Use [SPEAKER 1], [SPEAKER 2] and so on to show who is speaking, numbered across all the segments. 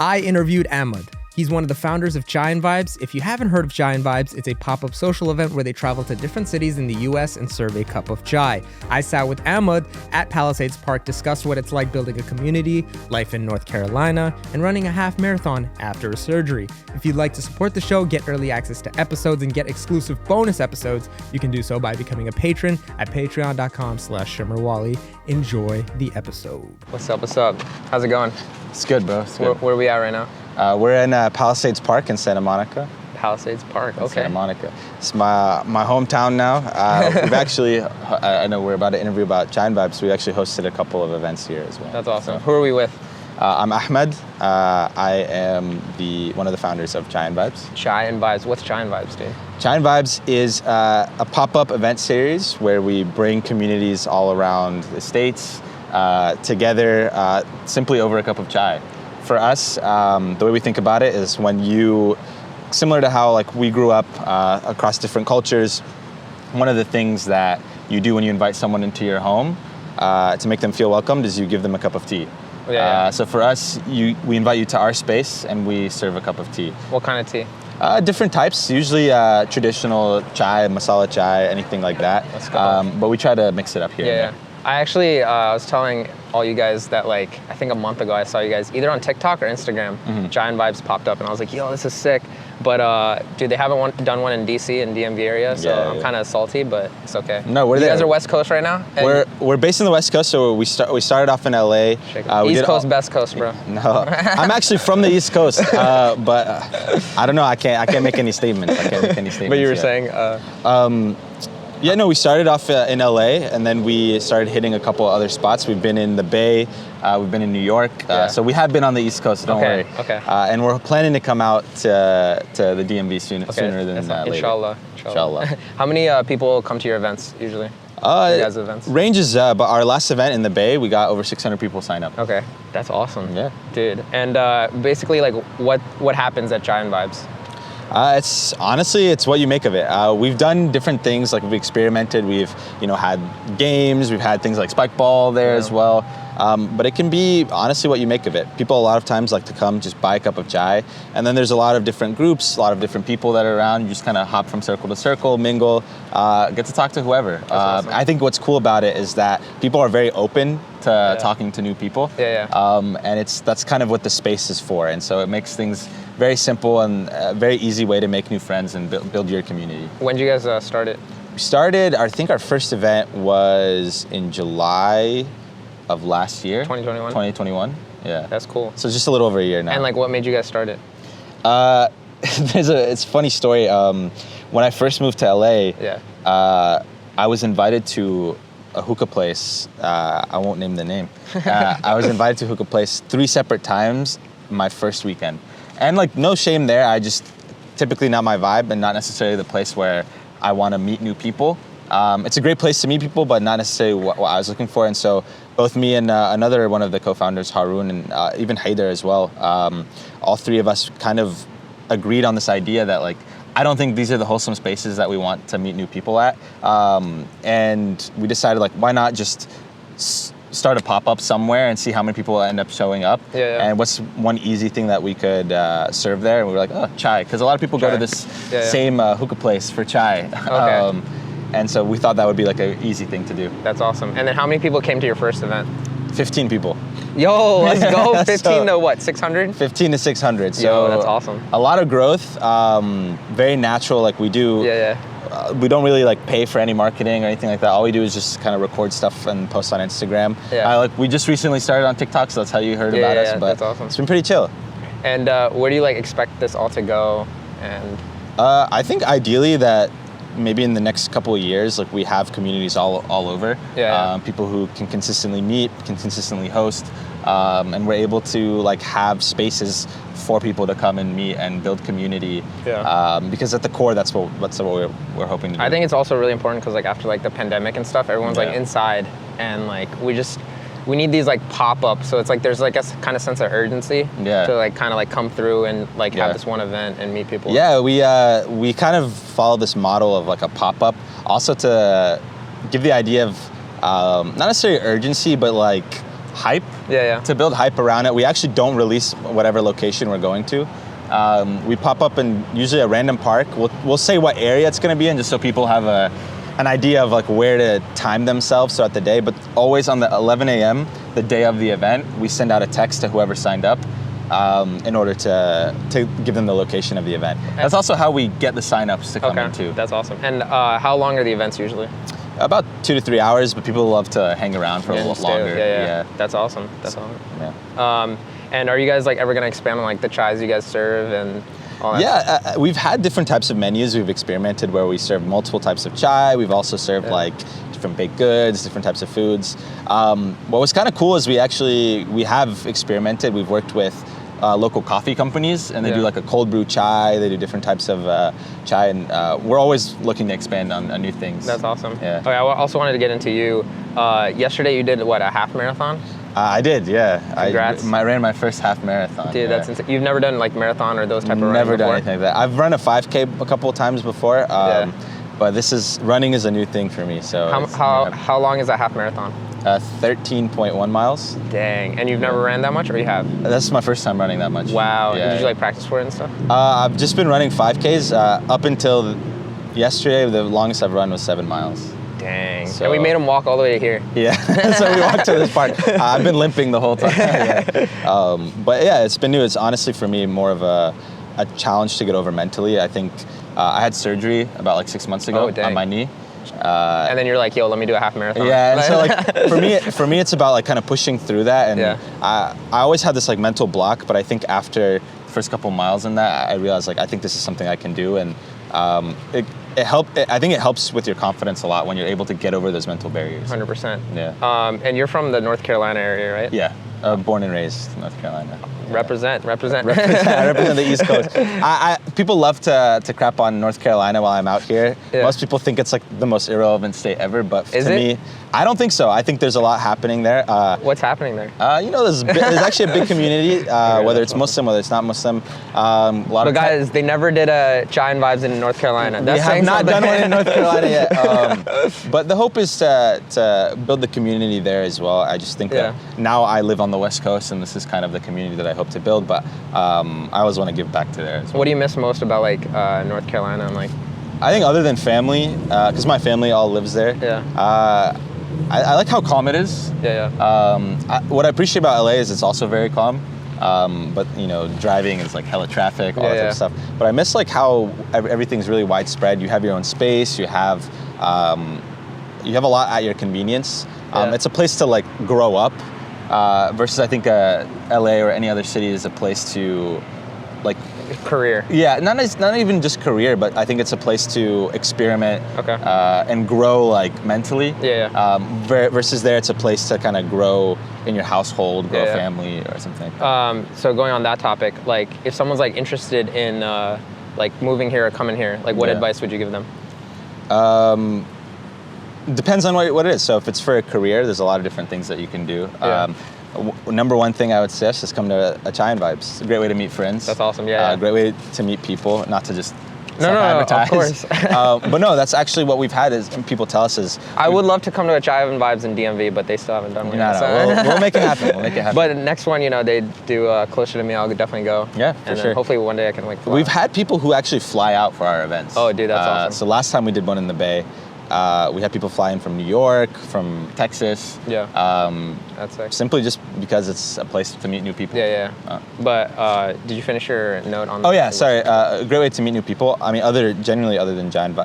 [SPEAKER 1] I interviewed Ahmad. He's one of the founders of Giant Vibes. If you haven't heard of Giant Vibes, it's a pop-up social event where they travel to different cities in the US and serve a cup of chai. I sat with Ahmad at Palisades Park, discussed what it's like building a community, life in North Carolina, and running a half marathon after a surgery. If you'd like to support the show, get early access to episodes, and get exclusive bonus episodes, you can do so by becoming a patron at patreon.com/ShimmerWally. Enjoy the episode. What's up? How's it going?
[SPEAKER 2] It's good, bro. It's good.
[SPEAKER 1] Where are we at right now?
[SPEAKER 2] We're in Palisades Park in Santa Monica.
[SPEAKER 1] Palisades Park, okay.
[SPEAKER 2] Santa Monica. It's my hometown now. We've actually, I know we're about to interview about Giant Vibes. We actually hosted a couple of events here as well.
[SPEAKER 1] That's awesome. So, who are we with?
[SPEAKER 2] I'm Ahmad. I am one of the founders of Giant Vibes.
[SPEAKER 1] Giant Vibes. What's Giant Vibes, dude?
[SPEAKER 2] Giant Vibes is a pop-up event series where we bring communities all around the States together simply over a cup of chai. For us, the way we think about it is similar to how like we grew up across different cultures, one of the things that you do when you invite someone into your home to make them feel welcomed is you give them a cup of tea.
[SPEAKER 1] Yeah.
[SPEAKER 2] So for us, we invite you to our space and we serve a cup of tea.
[SPEAKER 1] What kind of tea?
[SPEAKER 2] Different types, usually traditional chai, masala chai, anything like that.
[SPEAKER 1] That's cool.
[SPEAKER 2] But we try to mix it up here.
[SPEAKER 1] Yeah. I actually was telling all you guys that I think a month ago I saw you guys either on TikTok or Instagram. Mm-hmm. Giant Vibes popped up and I was like, yo, this is sick. But dude, they haven't done one in DC and DMV area, so I'm kind of salty, but it's okay.
[SPEAKER 2] No, we're there.
[SPEAKER 1] You guys are West Coast right now?
[SPEAKER 2] We're based in the West Coast, so we started off in LA.
[SPEAKER 1] East Coast, Best Coast, bro.
[SPEAKER 2] No, I'm actually from the East Coast, but I don't know. I can't make any statements.
[SPEAKER 1] But you were saying.
[SPEAKER 2] Yeah, no, we started off in LA and then we started hitting a couple other spots. We've been in the Bay, we've been in New York, so we have been on the East Coast, don't worry.
[SPEAKER 1] Okay.
[SPEAKER 2] And we're planning to come out to the DMV sooner than later.
[SPEAKER 1] Inshallah. How many people come to your events usually? Your guys' events?
[SPEAKER 2] Ranges, but our last event in the Bay, we got over 600 people sign up.
[SPEAKER 1] Okay, that's awesome.
[SPEAKER 2] Yeah.
[SPEAKER 1] Dude, and basically what happens at Giant Vibes?
[SPEAKER 2] It's what you make of it. We've done different things, like we've experimented. We've had games. We've had things like spike ball there as well. But it can be honestly what you make of it. People a lot of times like to come just buy a cup of chai, and then there's a lot of different groups, a lot of different people that are around. You just kind of hop from circle to circle, mingle, get to talk to whoever.
[SPEAKER 1] Awesome.
[SPEAKER 2] I think what's cool about it is that people are very open to talking to new people. And that's kind of what the space is for. And so it makes things very simple and a very easy way to make new friends and build your community.
[SPEAKER 1] When did you guys start it?
[SPEAKER 2] We started, I think our first event was in July of last year. 2021, yeah.
[SPEAKER 1] That's cool.
[SPEAKER 2] So just a little over a year now.
[SPEAKER 1] And what made you guys start it?
[SPEAKER 2] It's a funny story. When I first moved to LA, I was invited to a hookah place. I won't name the name. I was invited to a hookah place 3 separate times my first weekend. And no shame there, I just typically not my vibe and not necessarily the place where I want to meet new people. It's a great place to meet people, but not necessarily what I was looking for. And so both me and another one of the co-founders, Harun, and even Haider as well, all three of us kind of agreed on this idea that I don't think these are the wholesome spaces that we want to meet new people at. And we decided why not just start a pop-up somewhere and see how many people end up showing up. And what's one easy thing that we could serve there? And we were like, oh, chai. Because a lot of people go to this same hookah place for chai.
[SPEAKER 1] Okay.
[SPEAKER 2] And so we thought that would be an easy thing to do.
[SPEAKER 1] That's awesome. And then how many people came to your first event?
[SPEAKER 2] 15 people.
[SPEAKER 1] Yo, let's go. 15 to what, 600?
[SPEAKER 2] 15 to 600. So
[SPEAKER 1] yo, that's awesome.
[SPEAKER 2] A lot of growth, very natural we do. We don't really pay for any marketing or anything like that. All we do is just kind of record stuff and post on Instagram. We just recently started on TikTok, so that's how you heard about us. But
[SPEAKER 1] that's awesome.
[SPEAKER 2] It's been pretty chill.
[SPEAKER 1] And where do you expect this all to go? And
[SPEAKER 2] I think ideally that maybe in the next couple of years, we have communities all over. People who can consistently meet, can consistently host, and we're able to have spaces for people to come and meet and build community. Because at the core, that's what we're hoping to do.
[SPEAKER 1] I think it's also really important because after the pandemic and stuff, everyone's inside, and we need these pop-ups, so it's there's a kind of sense of urgency to kind of come through and have this one event and meet people.
[SPEAKER 2] We kind of follow this model of a pop-up, also to give the idea of not necessarily urgency, but hype.
[SPEAKER 1] Yeah.
[SPEAKER 2] To build hype around it, we actually don't release whatever location we're going to. We pop up in usually a random park. We'll say what area it's going to be in, just so people have an idea of like where to time themselves throughout the day. But always on the 11 a.m. the day of the event, we send out a text to whoever signed up in order to give them the location of the event. That's also how we get the signups to come in too.
[SPEAKER 1] That's awesome. And how long are the events usually?
[SPEAKER 2] About 2 to 3 hours, but people love to hang around for a little longer.
[SPEAKER 1] Yeah. That's awesome. That's awesome.
[SPEAKER 2] Yeah.
[SPEAKER 1] And are you guys like ever gonna expand on like the chais you guys serve and all that?
[SPEAKER 2] Yeah, we've had different types of menus. We've experimented where we serve multiple types of chai. We've also served like different baked goods, different types of foods. What was kind of cool is we have experimented. We've worked with local coffee companies, and they do like a cold brew chai. They do different types of chai, and we're always looking to expand on new things.
[SPEAKER 1] That's awesome.
[SPEAKER 2] Yeah.
[SPEAKER 1] Okay, I also wanted to get into you. Yesterday you did what, a half marathon?
[SPEAKER 2] I did, yeah.
[SPEAKER 1] Congrats.
[SPEAKER 2] I ran my first half marathon.
[SPEAKER 1] Dude, that's insane. You've never done like marathon or those type of running
[SPEAKER 2] Never done
[SPEAKER 1] before?
[SPEAKER 2] anything like that. I've run a 5K a couple of times before, but running is a new thing for me. So
[SPEAKER 1] how long is that half marathon?
[SPEAKER 2] 13.1 miles.
[SPEAKER 1] Dang, and you've never ran that much, or you have?
[SPEAKER 2] That's my first time running that much.
[SPEAKER 1] Wow,
[SPEAKER 2] Yeah.
[SPEAKER 1] did you like practice for it and stuff?
[SPEAKER 2] I've just been running 5Ks up until yesterday. The longest I've run was 7 miles.
[SPEAKER 1] Dang,
[SPEAKER 2] So-
[SPEAKER 1] and we made him walk all the way to here.
[SPEAKER 2] Yeah, so we walked to this park. I've been limping the whole time. But yeah, it's been new. It's honestly for me more of a challenge to get over mentally. I think I had surgery about like 6 months ago on my knee.
[SPEAKER 1] And then you're like, yo, let me do a half marathon.
[SPEAKER 2] Yeah, and so like for me, it's about like kind of pushing through that. And I always had this like mental block, but I think after the first couple miles in that, I realized like I think this is something I can do, and it helped. I think it helps with your confidence a lot when you're able to get over those mental barriers.
[SPEAKER 1] 100%.
[SPEAKER 2] Yeah.
[SPEAKER 1] And you're from the North Carolina area, right?
[SPEAKER 2] Yeah. Born and raised in North Carolina. Yeah.
[SPEAKER 1] Represent.
[SPEAKER 2] I represent the East Coast. People love to crap on North Carolina while I'm out here.
[SPEAKER 1] Yeah.
[SPEAKER 2] Most people think it's like the most irrelevant state ever, but
[SPEAKER 1] to
[SPEAKER 2] me, I don't think so. I think there's a lot happening there.
[SPEAKER 1] What's happening there?
[SPEAKER 2] There's actually a big community, whether it's Muslim, whether it's not Muslim.
[SPEAKER 1] But guys, they never did a Chai and Vibes in North Carolina.
[SPEAKER 2] We have not done one in North Carolina yet. But the hope is to build the community there as well. I just think that now I live on the West Coast, and this is kind of the community that I hope to build, but I always want to give back to there as well.
[SPEAKER 1] What do you miss most about like North Carolina and like?
[SPEAKER 2] I think other than family, because my family all lives there.
[SPEAKER 1] Yeah.
[SPEAKER 2] I like how calm it is. What I appreciate about LA is it's also very calm. But driving is like hella traffic, all that type of stuff. But I miss like how everything's really widespread. You have your own space. You have a lot at your convenience. It's a place to like grow up. Versus I think LA or any other city is a place to like
[SPEAKER 1] career.
[SPEAKER 2] Yeah, not even just career, but I think it's a place to experiment and grow like mentally. Versus there, it's a place to kind of grow in your household, grow a family or something.
[SPEAKER 1] So going on that topic, like if someone's like interested in like moving here or coming here, like what advice would you give them?
[SPEAKER 2] Depends on what it is. So if it's for a career, there's a lot of different things that you can do. Number one thing I would suggest is come to a Chai and Vibes. It's a great way to meet friends.
[SPEAKER 1] That's awesome,
[SPEAKER 2] great way to meet people, not to just
[SPEAKER 1] self-advertise. No, of course.
[SPEAKER 2] But no, that's actually what we've had is people tell us is...
[SPEAKER 1] I would love to come to a Chai and Vibes in DMV, but they still haven't done one yet.
[SPEAKER 2] We'll make it happen.
[SPEAKER 1] But next one, they do closer to me, I'll definitely go.
[SPEAKER 2] Yeah, for sure.
[SPEAKER 1] Hopefully one day I can like fly.
[SPEAKER 2] We've had people who actually fly out for our events.
[SPEAKER 1] Oh, dude, that's awesome.
[SPEAKER 2] So last time we did one in the Bay, we had people fly in from New York, from Texas.
[SPEAKER 1] That's sick.
[SPEAKER 2] Simply just because it's a place to meet new people.
[SPEAKER 1] But did you finish your note on?
[SPEAKER 2] Oh yeah, sorry. A great way to meet new people. I mean, other than Chai and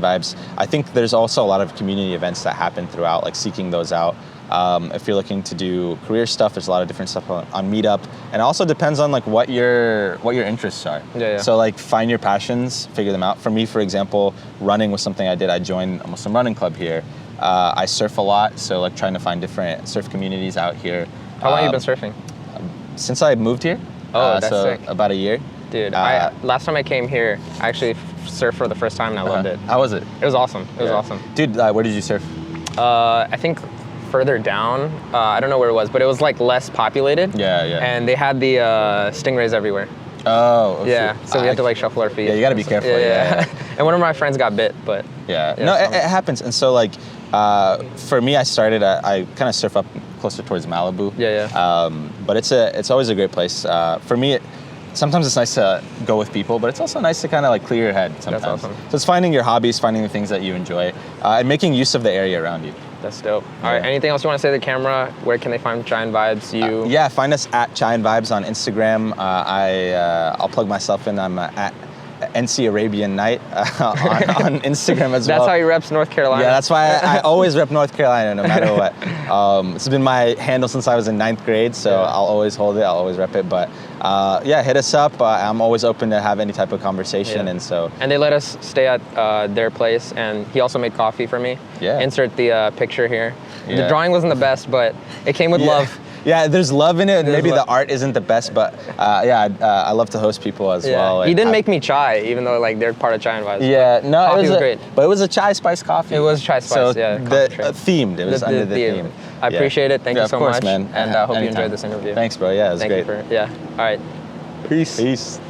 [SPEAKER 2] Vibes, I think there's also a lot of community events that happen throughout, like seeking those out. If you're looking to do career stuff, there's a lot of different stuff on Meetup, and it also depends on like what your interests are. So like find your passions, figure them out. For me, for example, running was something I did. I joined a Muslim running club here. I surf a lot, so like trying to find different surf communities out here.
[SPEAKER 1] How long have you been surfing?
[SPEAKER 2] Since I moved here.
[SPEAKER 1] Oh, that's
[SPEAKER 2] so
[SPEAKER 1] sick.
[SPEAKER 2] About a year.
[SPEAKER 1] Dude, last time I came here, I actually surfed for the first time and I loved it.
[SPEAKER 2] How was it?
[SPEAKER 1] It was awesome. It was awesome.
[SPEAKER 2] Dude, where did you surf?
[SPEAKER 1] I think further down. I don't know where it was, but it was like less populated. And they had the stingrays everywhere.
[SPEAKER 2] Oh.
[SPEAKER 1] Yeah. So we had to like shuffle our feet.
[SPEAKER 2] Yeah, you got to be careful.
[SPEAKER 1] And one of my friends got bit, but.
[SPEAKER 2] No, it happens. And so like For me, I started. I kind of surf up closer towards Malibu. But it's always a great place. For me, sometimes it's nice to go with people, but it's also nice to kind of like clear your head sometimes.
[SPEAKER 1] That's awesome.
[SPEAKER 2] So it's finding your hobbies, finding the things that you enjoy, and making use of the area around you.
[SPEAKER 1] That's dope. All right, anything else you want to say to the camera? Where can they find Giant Vibes?
[SPEAKER 2] Find us at Giant Vibes on Instagram. I'll plug myself in. I'm at NC Arabian Night on Instagram as well.
[SPEAKER 1] That's how he reps North Carolina.
[SPEAKER 2] Yeah, that's why I always rep North Carolina no matter what. It's been my handle since I was in 9th grade, so I'll always hold it, I'll always rep it. But hit us up. I'm always open to have any type of conversation.
[SPEAKER 1] And they let us stay at their place, and he also made coffee for me. Insert the picture here. The drawing wasn't the best, but it came with love.
[SPEAKER 2] Yeah, there's love in it. Maybe the art isn't the best, but I love to host people as well.
[SPEAKER 1] He didn't make me chai, even though like they're part of Giant Vibes.
[SPEAKER 2] Yeah, no,
[SPEAKER 1] coffee was great.
[SPEAKER 2] But it was a chai spice coffee.
[SPEAKER 1] It was chai spice,
[SPEAKER 2] so themed. It was under the theme.
[SPEAKER 1] I appreciate it. Thank you so much,
[SPEAKER 2] man.
[SPEAKER 1] And I hope you enjoyed this interview.
[SPEAKER 2] Thanks, bro. Yeah, it was great.
[SPEAKER 1] All right. Peace.
[SPEAKER 2] Peace.